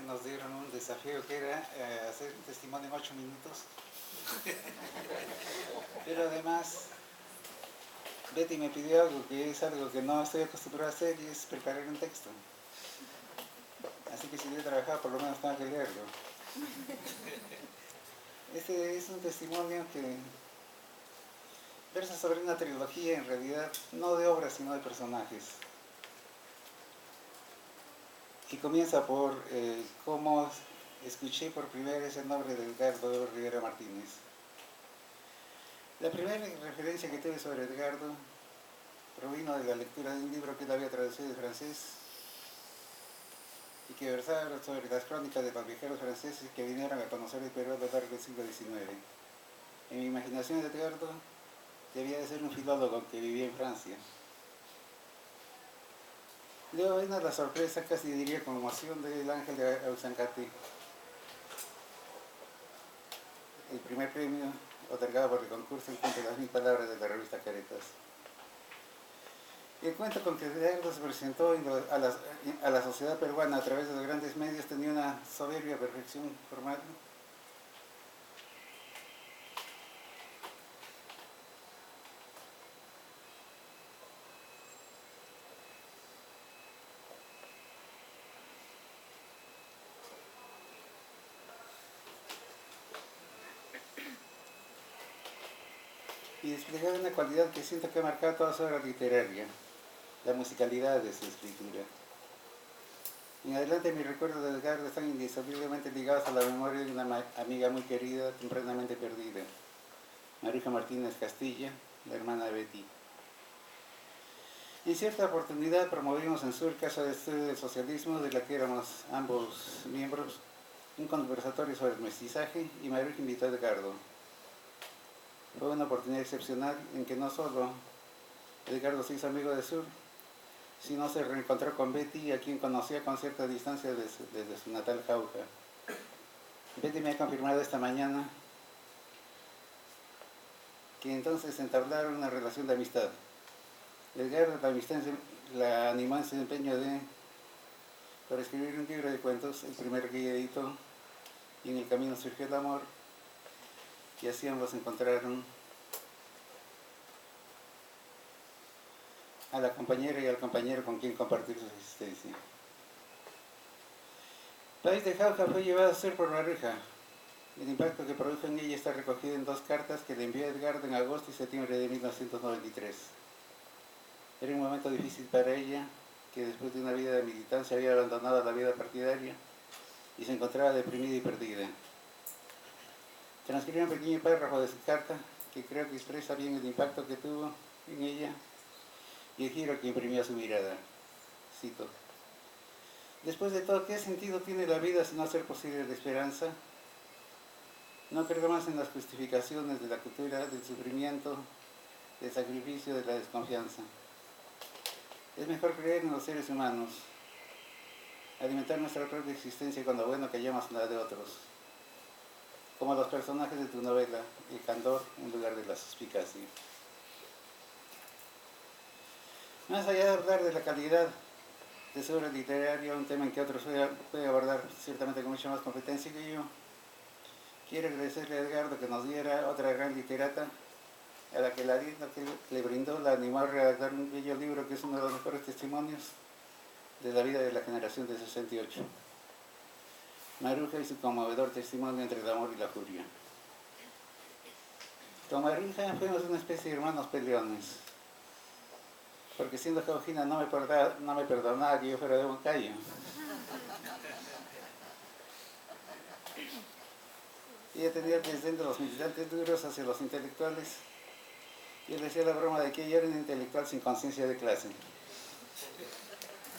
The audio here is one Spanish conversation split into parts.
nos dieron un desafío que era hacer un testimonio en 8 minutos. Pero además, Betty me pidió algo que es algo que no estoy acostumbrado a hacer, y es preparar un texto. Así que si yo he trabajado, por lo menos tengo que leerlo. Este es un testimonio que versa sobre una trilogía, en realidad, no de obras, sino de personajes. Y comienza por cómo escuché por primera vez el nombre de Edgardo Rivera Martínez. La primera referencia que tuve sobre Edgardo provino de la lectura de un libro que él había traducido de francés y que versaba sobre las crónicas de los viajeros franceses que vinieron a conocer el Perú a lo largo del siglo XIX. En mi imaginación, Edgardo debía de ser un filólogo que vivía en Francia. Luego vino la sorpresa, casi diría con emoción, del Ángel de Ausancate, el primer premio otorgado por el concurso Encuentre las 1000 palabras de la revista Caretas. El cuento con que Edgardo se presentó a la sociedad peruana a través de los grandes medios tenía una soberbia perfección formal. Y desplegaba una cualidad que siento que ha marcado toda su obra literaria, la musicalidad de su escritura. En adelante mis recuerdos de Edgardo están indisolublemente ligados a la memoria de una amiga muy querida, tempranamente perdida, Maruja Martínez Castilla, la hermana de Betty. En cierta oportunidad promovimos en Sur, Casa de Estudio del Socialismo, de la que éramos ambos miembros, un conversatorio sobre el mestizaje, y Maruja invitó a Edgardo. Fue una oportunidad excepcional en que no solo Edgardo se hizo amigo de Sur, sino se reencontró con Betty, a quien conocía con cierta distancia desde su natal Jauja. Betty me ha confirmado esta mañana que entonces entablaron una relación de amistad. Edgardo la amistad la animó en su empeño para escribir un libro de cuentos, el primero que ella editó, y en el camino surgió el amor, y así ambos encontraron a la compañera y al compañero con quien compartir su existencia. País de Jauja fue llevado a ser por Maruja. El impacto que produjo en ella está recogido en 2 cartas que le envió a Edgardo en agosto y septiembre de 1993. Era un momento difícil para ella, que después de una vida de militancia había abandonado la vida partidaria y se encontraba deprimida y perdida. Transcribí un pequeño párrafo de su carta que creo que expresa bien el impacto que tuvo en ella y el giro que imprimió su mirada. Cito: después de todo, ¿qué sentido tiene la vida si no hacer posible la esperanza? No creo más en las justificaciones de la cultura, del sufrimiento, del sacrificio, de la desconfianza. Es mejor creer en los seres humanos, alimentar nuestra propia existencia con lo bueno que hallamos en la de otros, como los personajes de tu novela, el candor en lugar de la suspicacia. Más allá de hablar de la calidad de su obra literaria, un tema en que otros pueden abordar ciertamente con mucha más competencia que yo, quiero agradecerle a Edgardo que nos diera otra gran literata, a la que la vida que le brindó la animó a redactar un bello libro que es uno de los mejores testimonios de la vida de la generación de 68. Maruja y su conmovedor testimonio entre el amor y la furia. Con Maruja fuimos una especie de hermanos peleones, porque siendo jaujina no me perdonaba que yo fuera de Huancayo. Ella tenía el desdén de los militantes duros hacia los intelectuales. Yo le decía la broma de que ella era un intelectual sin conciencia de clase.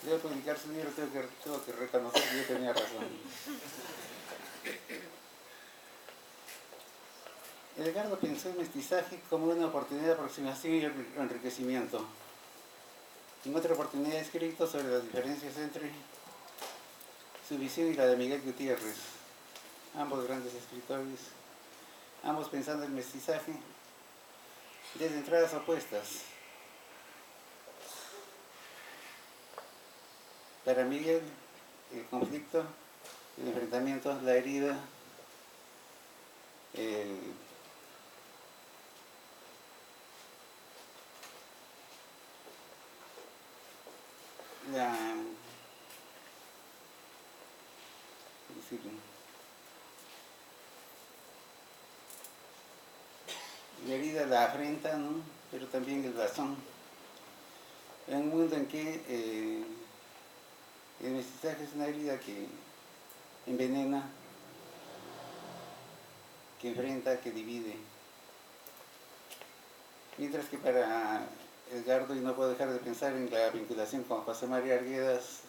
Debo publicar su libro, tengo que reconocer que yo tenía razón. Edgardo pensó el mestizaje como una oportunidad de aproximación y enriquecimiento. En otra oportunidad he escrito sobre las diferencias entre su visión y la de Miguel Gutiérrez, ambos grandes escritores, ambos pensando el mestizaje desde entradas opuestas. Para Miguel, el conflicto el enfrentamiento, la herida, la, decir, la herida la afrenta, ¿no? Pero también el blasón. En un mundo en que el mestizaje es una herida que envenena, que enfrenta, que divide. Mientras que para Edgardo, y no puedo dejar de pensar en la vinculación con José María Arguedas,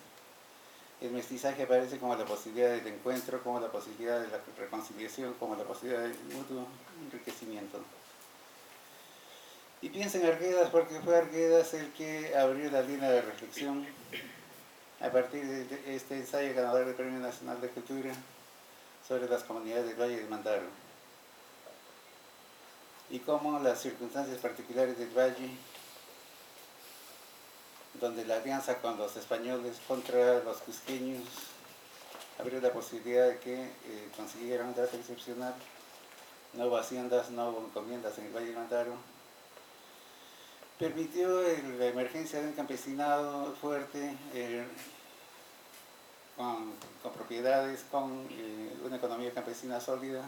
el mestizaje aparece como la posibilidad del encuentro, como la posibilidad de la reconciliación, como la posibilidad del mutuo enriquecimiento. Y piensa en Arguedas porque fue Arguedas el que abrió la línea de reflexión a partir de este ensayo ganador del Premio Nacional de Cultura sobre las comunidades del Valle del Mandaro. Y cómo las circunstancias particulares del Valle, donde la alianza con los españoles contra los cusqueños abrió la posibilidad de que consiguieran un dato excepcional. No hubo haciendas, no hubo encomiendas en el Valle del Mandaro. Permitió la emergencia de un campesinado fuerte, con propiedades, con una economía campesina sólida,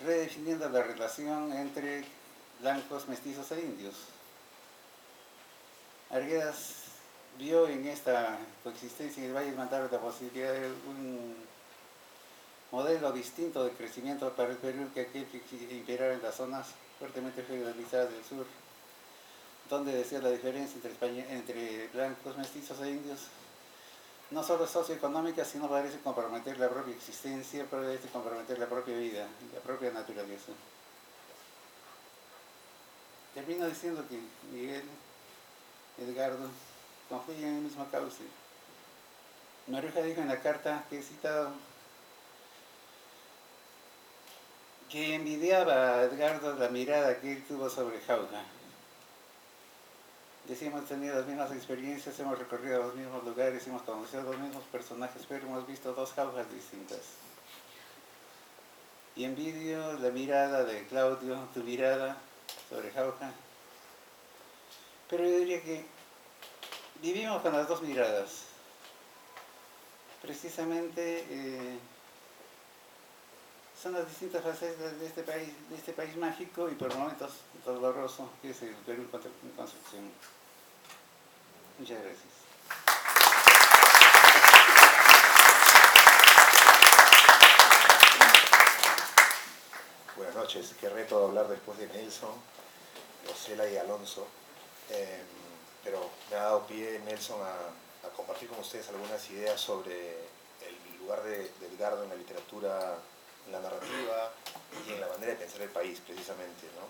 redefiniendo la relación entre blancos, mestizos e indios. Arguedas vio en esta coexistencia en el Valle del Mandaro la posibilidad de un modelo distinto de crecimiento para el Perú que aquel que imperara en las zonas fuertemente feudalizadas del sur, donde decía la diferencia entre blancos, mestizos e indios no solo es socioeconómica, sino parece comprometer la propia existencia, parece comprometer la propia vida, la propia naturaleza. Termino diciendo que Miguel, Edgardo, confluyen en el mismo cauce. Maruja dijo en la carta que he citado que envidiaba a Edgardo la mirada que él tuvo sobre Jauja. Decía, hemos tenido las mismas experiencias, hemos recorrido los mismos lugares, hemos conocido los mismos personajes, pero hemos visto dos Jaujas distintas. Y envidio la mirada de Claudio, tu mirada sobre Jauja. Pero yo diría que vivimos con las dos miradas. Precisamente son las distintas facetas de este país mágico y por momentos doloroso, que es el Perú en construcción. Muchas gracias. Buenas noches, qué reto hablar después de Nelson, Osela y Alonso, pero me ha dado pie Nelson a compartir con ustedes algunas ideas sobre el lugar de Edgardo en la literatura, en la narrativa y en la manera de pensar el país, precisamente, ¿no?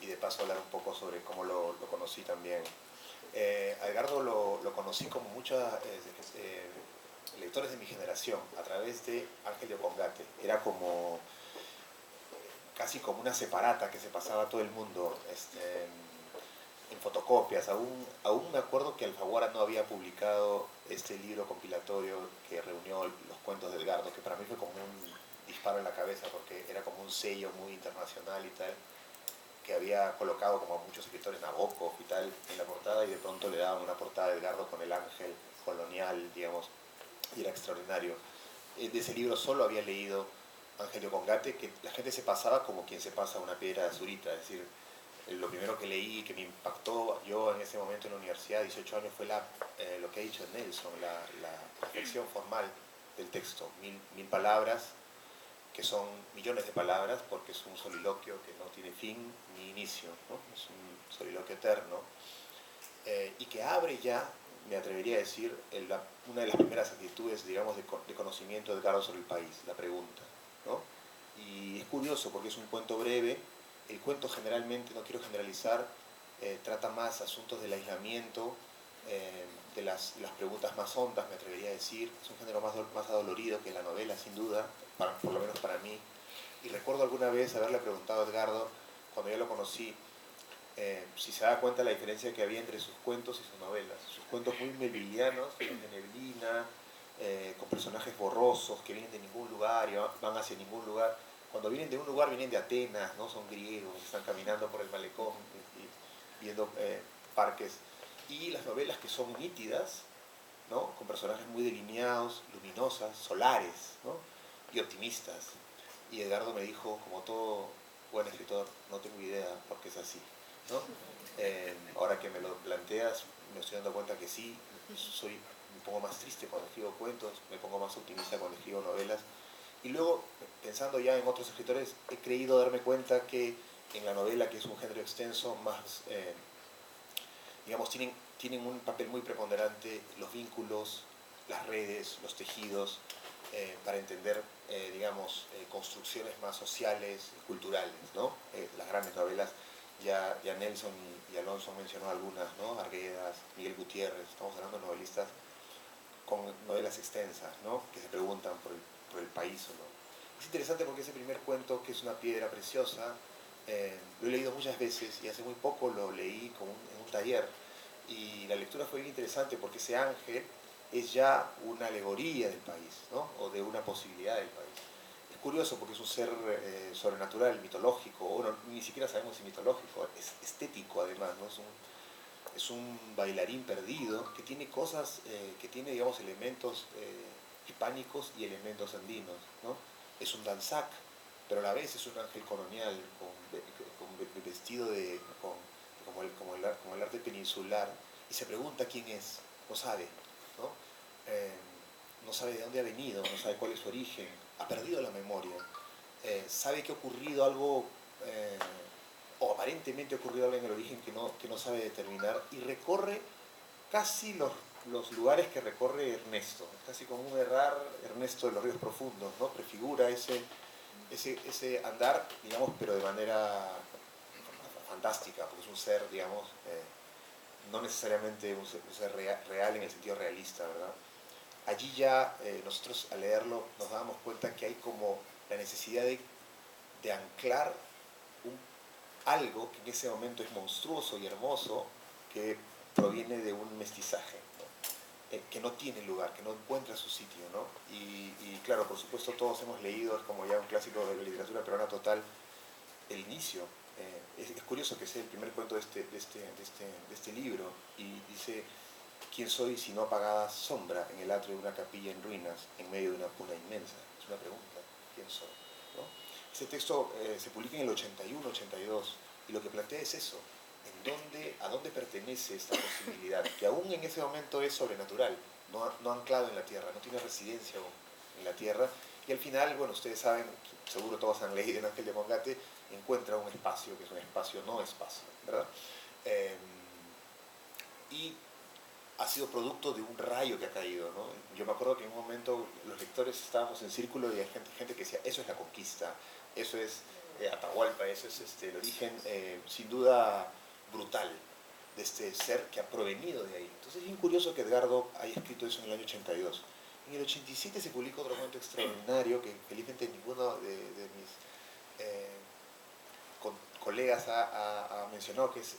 Y de paso hablar un poco sobre cómo lo conocí también. A Edgardo lo conocí como muchos lectores de mi generación, a través de Ángel de Oconcate. Era como casi como una separata que se pasaba a todo el mundo en fotocopias. Aún me acuerdo que Alfaguara no había publicado este libro compilatorio que reunió los cuentos de Edgardo, que para mí fue como un disparo en la cabeza porque era como un sello muy internacional y tal, que había colocado como a muchos escritores, Nabokov y tal, en la portada, y de pronto le daban una portada de Edgardo con el ángel colonial, digamos, y era extraordinario. De ese libro solo había leído Ángel de Oconcate, que la gente se pasaba como quien se pasa una piedra de azurita, es decir, lo primero que leí que me impactó yo en ese momento en la universidad, 18 años, fue lo que ha dicho Nelson, la reflexión formal del texto, mil palabras, que son millones de palabras, porque es un soliloquio que no tiene fin ni inicio, ¿no? Es un soliloquio eterno, y que abre ya, me atrevería a decir, una de las primeras actitudes, digamos, de conocimiento de Edgardo sobre el país, la pregunta, ¿no? Y es curioso porque es un cuento breve. El cuento generalmente, no quiero generalizar, trata más asuntos del aislamiento, de las preguntas más hondas, me atrevería a decir. Es un género más adolorido que la novela, sin duda, por lo menos para mí. Y recuerdo alguna vez haberle preguntado a Edgardo, cuando yo lo conocí, si se da cuenta de la diferencia que había entre sus cuentos y sus novelas. Sus cuentos muy melvillianos, de neblina, con personajes borrosos que vienen de ningún lugar y van hacia ningún lugar. Cuando vienen de un lugar vienen de Atenas, ¿no? Son griegos, están caminando por el malecón y viendo parques. Y las novelas que son nítidas, ¿no? Con personajes muy delineados, luminosas, solares, ¿no? Y optimistas. Y Edgardo me dijo, como todo buen escritor, no tengo idea por qué es así, ¿no? Ahora que me lo planteas, me estoy dando cuenta que sí, me pongo más triste cuando escribo cuentos, me pongo más optimista cuando escribo novelas. Y luego, pensando ya en otros escritores, he creído darme cuenta que en la novela, que es un género extenso, más, digamos, tienen un papel muy preponderante los vínculos, las redes, los tejidos, para entender, digamos, construcciones más sociales, culturales, ¿no? Las grandes novelas, ya Nelson y Alonso han mencionado algunas, ¿no? Arguedas, Miguel Gutiérrez, estamos hablando de novelistas con novelas extensas, ¿no? Que se preguntan por el país o no. Es interesante porque ese primer cuento, que es una piedra preciosa, lo he leído muchas veces y hace muy poco lo leí en un taller, y la lectura fue bien interesante porque ese ángel es ya una alegoría del país, ¿no? O de una posibilidad del país. Es curioso porque es un ser sobrenatural, mitológico, o no, ni siquiera sabemos si mitológico, es estético además, ¿no? Es un bailarín perdido que tiene cosas, que tiene, digamos, elementos hispánicos y elementos andinos, ¿no? Es un danzac, pero a la vez es un ángel colonial, con vestido como el arte peninsular, y se pregunta quién es, no sabe, ¿no? No sabe de dónde ha venido, no sabe cuál es su origen, ha perdido la memoria, sabe que ha ocurrido algo, o aparentemente ha ocurrido algo en el origen que no sabe determinar, y recorre casi los lugares que recorre Ernesto, casi como un Ernesto de los Ríos Profundos, ¿no? Prefigura ese andar, digamos, pero de manera fantástica, porque es un ser, digamos, no necesariamente un ser real en el sentido realista, ¿verdad? Allí ya nosotros al leerlo nos dábamos cuenta que hay como la necesidad de anclar algo que en ese momento es monstruoso y hermoso, que proviene de un mestizaje, ¿no? Que no tiene lugar, que no encuentra su sitio, ¿no? Y claro, por supuesto todos hemos leído, es como ya un clásico de la literatura peruana total, el inicio. Es curioso que sea el primer cuento de este libro, y dice: ¿quién soy si no apagada sombra en el atrio de una capilla en ruinas, en medio de una puna inmensa? Es una pregunta, ¿quién soy? ¿No? Este texto se publica en el 81, 82, y lo que plantea es eso, ¿a dónde pertenece esta posibilidad? Que aún en ese momento es sobrenatural, no anclado en la tierra, no tiene residencia aún en la tierra, y al final, bueno, ustedes saben, seguro todos han leído en Ángel de Mongate, encuentra un espacio que es un espacio no espacio, ¿verdad? Y ha sido producto de un rayo que ha caído, ¿no? Yo me acuerdo que en un momento los lectores estábamos en círculo y hay gente que decía: eso es la conquista, eso es Atahualpa, eso es el origen sin duda brutal de este ser que ha provenido de ahí. Entonces es bien curioso que Edgardo haya escrito eso en el año 82. En el 87 se publica otro cuento extraordinario que felizmente ninguno de mis colegas ha mencionado, que es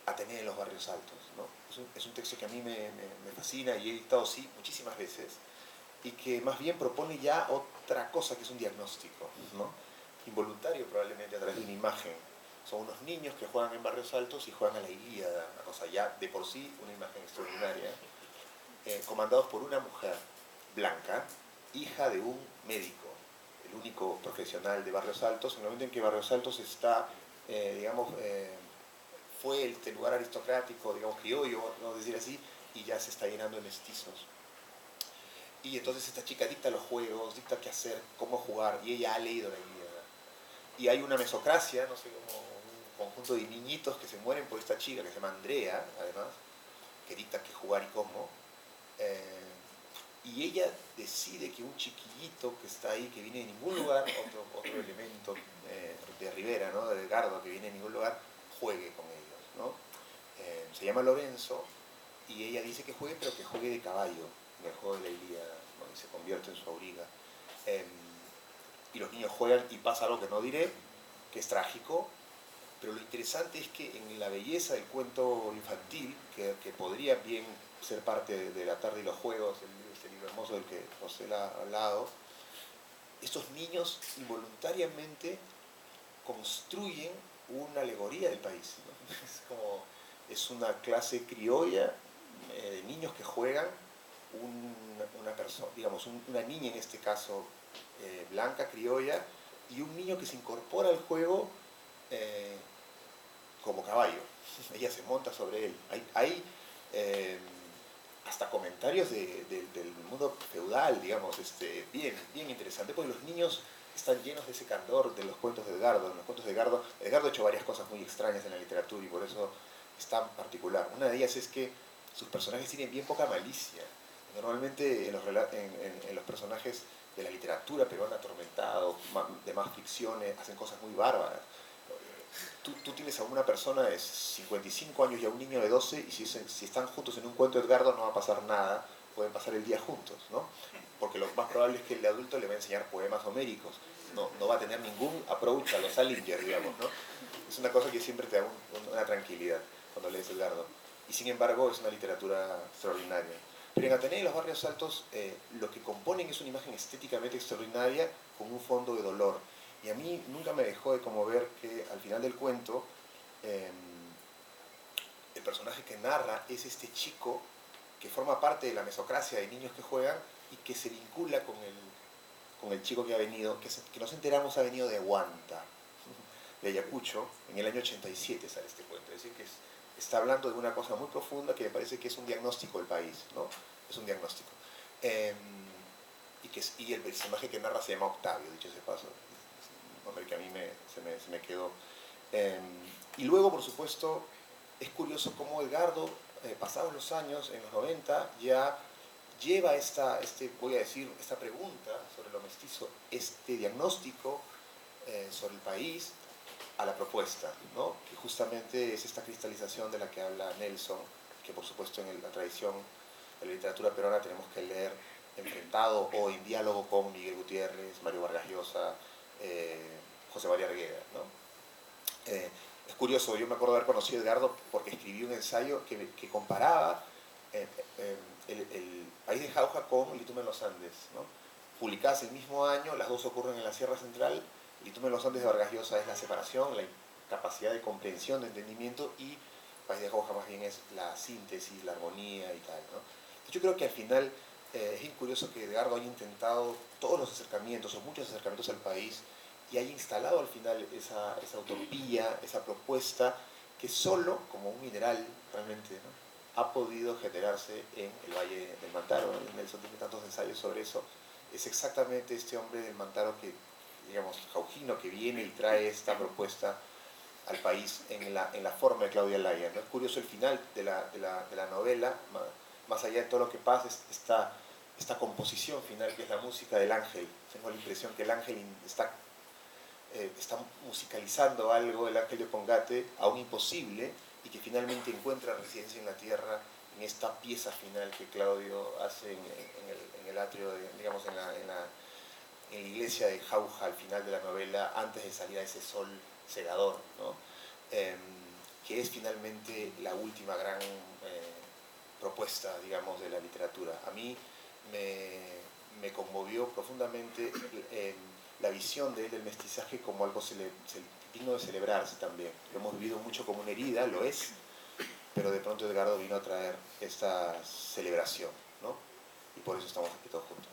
Atenea en los barrios altos, ¿no? Es un texto que a mí me fascina y he editado, sí, muchísimas veces, y que más bien propone ya otra cosa, que es un diagnóstico, ¿no? Involuntario probablemente, a través de una imagen. Son unos niños que juegan en barrios altos y juegan a la Ilíada, una cosa ya de por sí, una imagen extraordinaria, comandados por una mujer blanca, hija de un médico, el único profesional de Barrios Altos, en el momento en que Barrios Altos está, digamos, fue este lugar aristocrático, digamos, criollo, vamos a decir así, y ya se está llenando de mestizos. Y entonces esta chica dicta los juegos, dicta qué hacer, cómo jugar, y ella ha leído la Ilíada. Y hay una mesocracia, no sé, como un conjunto de niñitos que se mueren por esta chica, que se llama Andrea, además, que dicta qué jugar y cómo. Y ella decide que un chiquillito que está ahí, que viene de ningún lugar, otro elemento de Rivera, ¿no? De Edgardo, que viene de ningún lugar, juegue con ellos, ¿no? Se llama Lorenzo, y ella dice que juegue, pero que juegue de caballo, en el juego de la Ilíada, ¿no? Y se convierte en su auriga. Y los niños juegan y pasa algo que no diré, que es trágico, pero lo interesante es que en la belleza del cuento infantil, que podría bien ser parte de La tarde y los juegos, este libro hermoso del que José ha hablado, estos niños involuntariamente construyen una alegoría del país, ¿no? Es una clase criolla de niños que juegan, una persona, digamos, una niña en este caso blanca, criolla, y un niño que se incorpora al juego eh, como caballo. Ella se monta sobre él. Hay hasta comentarios del mundo feudal, digamos, bien interesante, porque los niños están llenos de ese candor de los cuentos de Edgardo. En los cuentos de Edgardo ha hecho varias cosas muy extrañas en la literatura y por eso es tan particular. Una de ellas es que sus personajes tienen bien poca malicia. Normalmente en los personajes de la literatura peruana atormentados, de más ficciones, hacen cosas muy bárbaras. Tú tienes a una persona de 55 años y a un niño de 12 y si están juntos en un cuento de Edgardo no va a pasar nada, pueden pasar el día juntos, ¿no? Porque lo más probable es que el adulto le va a enseñar poemas homéricos, no va a tener ningún approach a los Salinger, digamos, ¿no? Es una cosa que siempre te da una tranquilidad cuando lees Edgardo. Y sin embargo es una literatura extraordinaria. Pero en Atenea y los barrios altos lo que componen es una imagen estéticamente extraordinaria con un fondo de dolor. Y a mí nunca me dejó de conmover que al final del cuento el personaje que narra es este chico que forma parte de la mesocracia de niños que juegan y que se vincula con el chico que ha venido, que nos enteramos ha venido de Huanta, de Ayacucho, en el año 87 sale este cuento. Es decir, que está hablando de una cosa muy profunda que me parece que es un diagnóstico del país, ¿no? Es un diagnóstico. Y el personaje que narra se llama Octavio, dicho ese paso. Un nombre que a mí se me quedó. Y luego, por supuesto, es curioso cómo Edgardo, pasados los años, en los 90, ya lleva esta pregunta sobre lo mestizo, este diagnóstico sobre el país, a la propuesta, ¿no? Que justamente es esta cristalización de la que habla Nelson, que por supuesto en la tradición de la literatura peruana tenemos que leer enfrentado o en diálogo con Miguel Gutiérrez, Mario Vargas Llosa, José María Argueda, ¿no? Es curioso, yo me acuerdo de haber conocido a Edgardo porque escribí un ensayo que comparaba el país de Jauja con Litume en los Andes, ¿no? Publicadas el mismo año, las dos ocurren en la Sierra Central. Litume en los Andes de Vargas Llosa es la separación, la incapacidad de comprensión, de entendimiento, y país de Jauja más bien es la síntesis, la armonía y tal, ¿no? Entonces yo creo que al final es bien curioso que Edgardo haya intentado todos los acercamientos o muchos acercamientos al país y haya instalado al final esa utopía, esa propuesta que solo como un mineral realmente, ¿no?, ha podido generarse en el Valle del Mantaro. Nelson tiene tantos ensayos sobre eso. Es exactamente este hombre del Mantaro que, digamos, jaujino, que viene y trae esta propuesta al país en la forma de Claudia Laya, ¿no? Es curioso el final de la novela, más allá de todo lo que pasa, esta composición final que es la música del ángel. Tengo la impresión que el ángel está musicalizando algo, el ángel de Pongate, aún imposible, y que finalmente encuentra residencia en la tierra en esta pieza final que Claudio hace en el atrio, digamos, en la iglesia de Jauja al final de la novela, antes de salir a ese sol cegador, ¿no? Que es finalmente la última gran propuesta, digamos, de la literatura. A mí me conmovió profundamente la visión de él del mestizaje como algo digno de celebrarse también. Lo hemos vivido mucho como una herida, lo es, pero de pronto Edgardo vino a traer esta celebración, ¿no? Y por eso estamos aquí todos juntos.